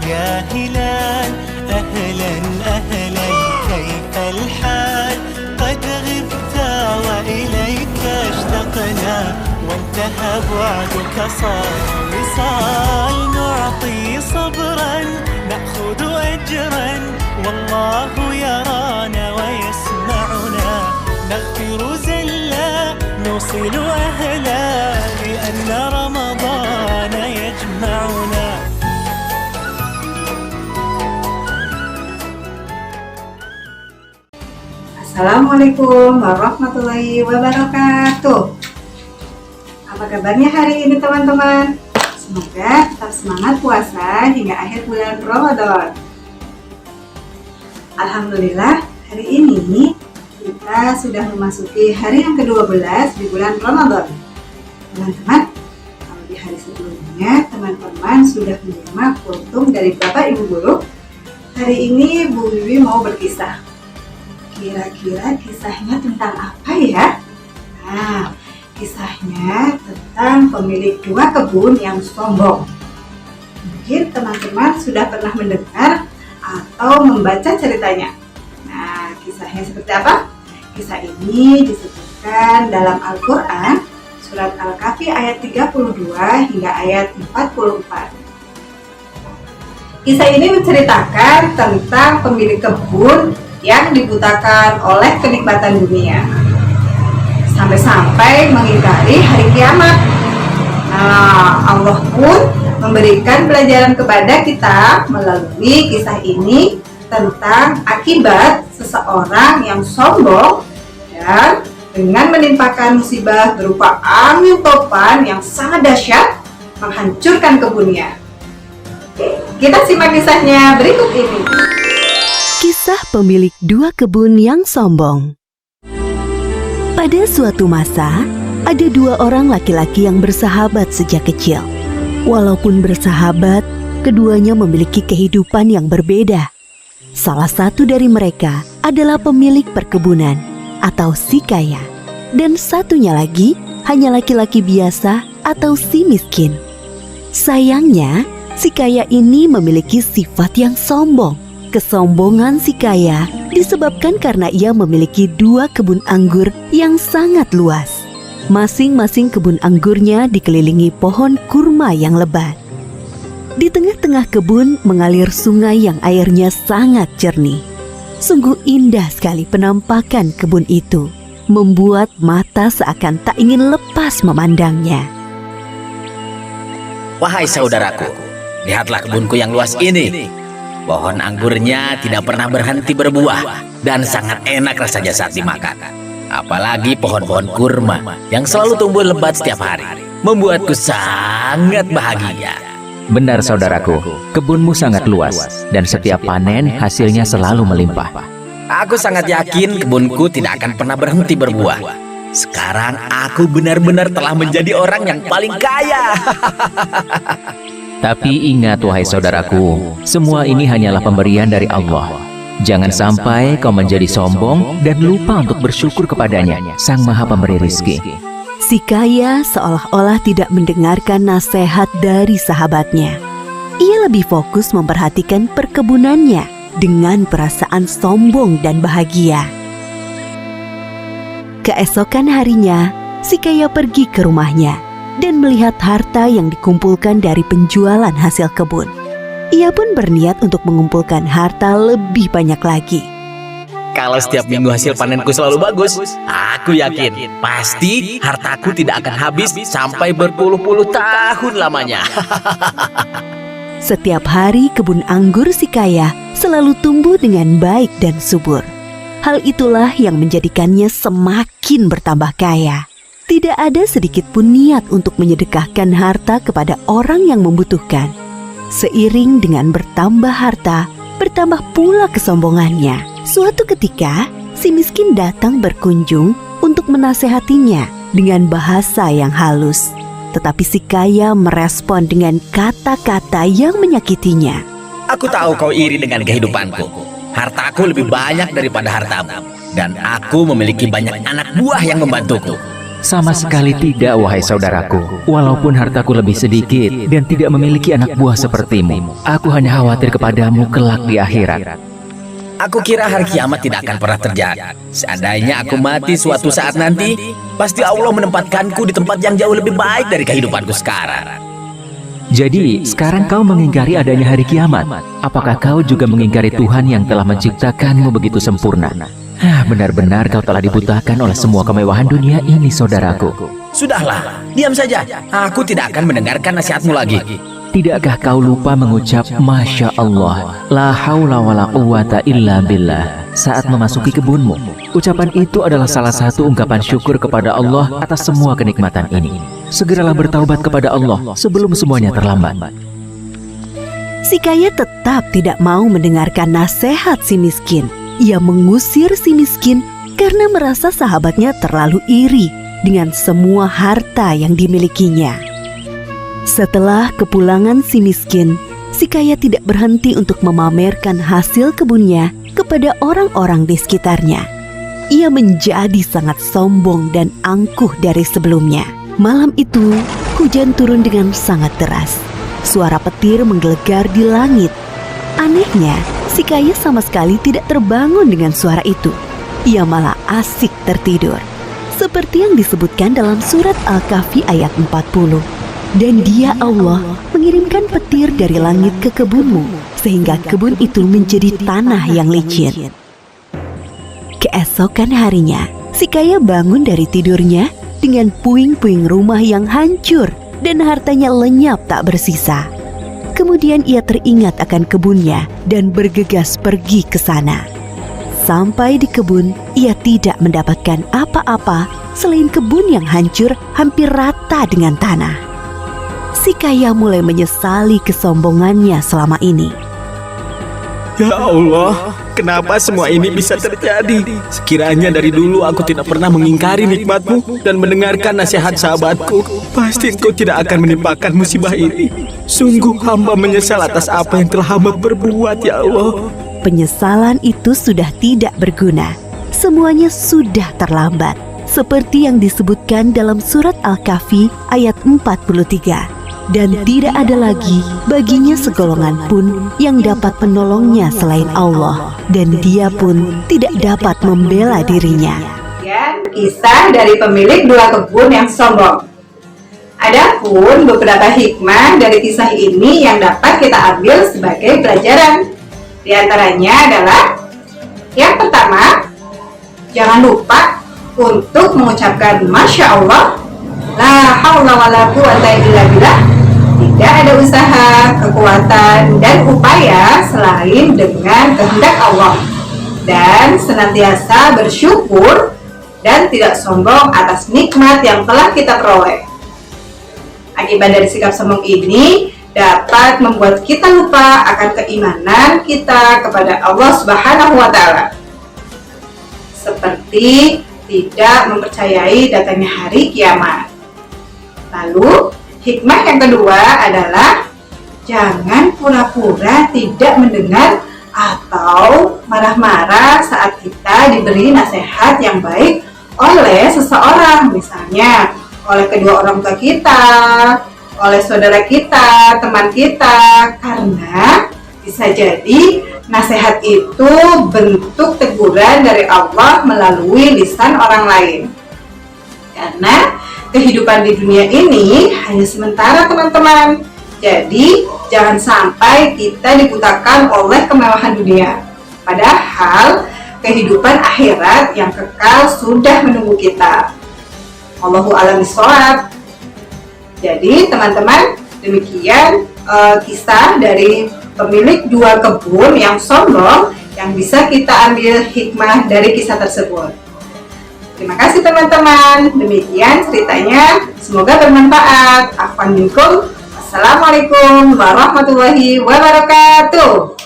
يا هلال أهلا أهلا كيف الحال قد غبت وإليك اشتقنا وانتهى بعدك صار وصال نعطي صبرا نأخذ أجرا والله يرانا ويسمعنا نغفر زلا نوصل أهلا لأن رمضان يجمعنا. Assalamualaikum warahmatullahi wabarakatuh. Apa kabarnya hari ini teman-teman? Semoga tetap semangat puasa hingga akhir bulan Ramadan. Alhamdulillah, hari ini kita sudah memasuki hari yang ke-12 di bulan Ramadan. Teman-teman, kalau di hari sebelumnya teman-teman sudah menerima kultum dari Bapak Ibu Guru, hari ini Bu Wiwi mau berkisah. Kira-kira kisahnya tentang apa ya? Nah, kisahnya tentang pemilik 2 kebun yang sombong. Mungkin teman-teman sudah pernah mendengar atau membaca ceritanya. Nah, kisahnya seperti apa? Kisah ini disebutkan dalam Al-Quran, surat Al-Kahfi ayat 32 hingga ayat 44. Kisah ini menceritakan tentang pemilik kebun yang dibutakan oleh kenikmatan dunia sampai-sampai mengingkari hari kiamat. Nah, Allah pun memberikan pelajaran kepada kita melalui kisah ini tentang akibat seseorang yang sombong dan dengan menimpakan musibah berupa angin topan yang sangat dahsyat menghancurkan kebunnya. Oke, kita simak kisahnya berikut ini. Kisah pemilik 2 kebun yang sombong. Pada suatu masa, ada 2 orang laki-laki yang bersahabat sejak kecil. Walaupun bersahabat, keduanya memiliki kehidupan yang berbeda. Salah satu dari mereka adalah pemilik perkebunan atau si kaya, dan satunya lagi hanya laki-laki biasa atau si miskin. Sayangnya, si kaya ini memiliki sifat yang sombong. Kesombongan si kaya disebabkan karena ia memiliki 2 kebun anggur yang sangat luas. Masing-masing kebun anggurnya dikelilingi pohon kurma yang lebat. Di tengah-tengah kebun mengalir sungai yang airnya sangat jernih. Sungguh indah sekali penampakan kebun itu, membuat mata seakan tak ingin lepas memandangnya. Wahai saudaraku, lihatlah kebunku yang luas ini. Pohon anggurnya tidak pernah berhenti berbuah dan sangat enak rasanya saat dimakan. Apalagi pohon-pohon kurma yang selalu tumbuh lebat setiap hari, membuatku sangat bahagia. Benar saudaraku, kebunmu sangat luas dan setiap panen hasilnya selalu melimpah. Aku sangat yakin kebunku tidak akan pernah berhenti berbuah. Sekarang aku benar-benar telah menjadi orang yang paling kaya. Tapi ingat wahai saudaraku, semua ini hanyalah pemberian dari Allah. Jangan sampai kau menjadi sombong dan lupa untuk bersyukur kepadanya, Sang Maha Pemberi Rizki. Si kaya seolah-olah tidak mendengarkan nasihat dari sahabatnya. Ia lebih fokus memperhatikan perkebunannya dengan perasaan sombong dan bahagia. Keesokan harinya, si kaya pergi ke rumahnya dan melihat harta yang dikumpulkan dari penjualan hasil kebun. Ia pun berniat untuk mengumpulkan harta lebih banyak lagi. Kalau setiap minggu hasil panenku selalu bagus, aku yakin pasti hartaku tidak akan habis sampai berpuluh-puluh tahun lamanya. Setiap hari kebun anggur si kaya selalu tumbuh dengan baik dan subur. Hal itulah yang menjadikannya semakin bertambah kaya. Tidak ada sedikit pun niat untuk menyedekahkan harta kepada orang yang membutuhkan. Seiring dengan bertambah harta, bertambah pula kesombongannya. Suatu ketika, si miskin datang berkunjung untuk menasehatinya dengan bahasa yang halus. Tetapi si kaya merespon dengan kata-kata yang menyakitinya. Aku tahu kau iri dengan kehidupanku. Hartaku lebih banyak daripada hartamu. Dan aku memiliki banyak anak buah yang membantuku. Sama sekali tidak, wahai saudaraku. Walaupun hartaku lebih sedikit dan tidak memiliki anak buah sepertimu, aku hanya khawatir kepadamu kelak di akhirat. Aku kira hari kiamat tidak akan pernah terjadi. Seandainya aku mati suatu saat nanti, pasti Allah menempatkanku di tempat yang jauh lebih baik dari kehidupanku sekarang. Jadi, sekarang kau mengingkari adanya hari kiamat. Apakah kau juga mengingkari Tuhan yang telah menciptakanmu begitu sempurna? Benar-benar kau telah dibutakan oleh semua kemewahan dunia ini, saudaraku. Sudahlah, diam saja. Aku tidak akan mendengarkan nasihatmu lagi. Tidakkah kau lupa mengucap Masya Allah, la haula wa la quwata illa billah saat memasuki kebunmu? Ucapan itu adalah salah satu ungkapan syukur kepada Allah atas semua kenikmatan ini. Segeralah bertaubat kepada Allah sebelum semuanya terlambat. Si kaya tetap tidak mau mendengarkan nasihat si miskin. Ia mengusir si miskin karena merasa sahabatnya terlalu iri dengan semua harta yang dimilikinya. Setelah kepulangan si miskin, si kaya tidak berhenti untuk memamerkan hasil kebunnya kepada orang-orang di sekitarnya. Ia menjadi sangat sombong dan angkuh dari sebelumnya. Malam itu, hujan turun dengan sangat deras. Suara petir menggelegar di langit. Anehnya, si kaya sama sekali tidak terbangun dengan suara itu. Ia malah asik tertidur. Seperti yang disebutkan dalam surat Al-Kahfi ayat 40. Dan Dia Allah mengirimkan petir dari langit ke kebunmu, sehingga kebun itu menjadi tanah yang licin. Keesokan harinya, si kaya bangun dari tidurnya dengan puing-puing rumah yang hancur dan hartanya lenyap tak bersisa. Kemudian ia teringat akan kebunnya dan bergegas pergi ke sana. Sampai di kebun, ia tidak mendapatkan apa-apa selain kebun yang hancur hampir rata dengan tanah. Si kaya mulai menyesali kesombongannya selama ini. Ya Allah, kenapa semua ini bisa terjadi? Sekiranya dari dulu aku tidak pernah mengingkari nikmat-Mu dan mendengarkan nasihat sahabatku, pasti Engkau tidak akan menimpakan musibah ini. Sungguh hamba menyesal atas apa yang telah hamba perbuat, ya Allah. Penyesalan itu sudah tidak berguna. Semuanya sudah terlambat. Seperti yang disebutkan dalam surat Al-Kahfi ayat 43. Dan tidak ada lagi baginya segolongan pun yang dapat menolongnya selain Allah, dan Dia pun tidak dapat membela dirinya. Dan kisah dari pemilik dua kebun yang sombong. Adapun beberapa hikmah dari kisah ini yang dapat kita ambil sebagai pelajaran. Di antaranya adalah yang pertama, jangan lupa untuk mengucapkan Masya Allah, la haula wa la quwata illa billah. Tidak ada usaha, kekuatan, dan upaya selain dengan kehendak Allah. Dan senantiasa bersyukur dan tidak sombong atas nikmat yang telah kita peroleh. Akibat dari sikap sombong ini dapat membuat kita lupa akan keimanan kita kepada Allah Subhanahu wa Ta'ala. Seperti tidak mempercayai datangnya hari kiamat. Lalu, hikmah yang kedua adalah jangan pura-pura tidak mendengar atau marah-marah saat kita diberi nasihat yang baik oleh seseorang, misalnya oleh kedua orang tua kita, oleh saudara kita, teman kita, karena bisa jadi nasihat itu bentuk teguran dari Allah melalui lisan orang lain. Karena kehidupan di dunia ini hanya sementara, teman-teman. Jadi, jangan sampai kita dibutakan oleh kemewahan dunia. Padahal, kehidupan akhirat yang kekal sudah menunggu kita. Allahu a'lam bishawab. Jadi, teman-teman, demikian kisah dari pemilik dua kebun yang sombong yang bisa kita ambil hikmah dari kisah tersebut. Terima kasih teman-teman. Demikian ceritanya. Semoga bermanfaat. Afwan minkum. Assalamualaikum warahmatullahi wabarakatuh.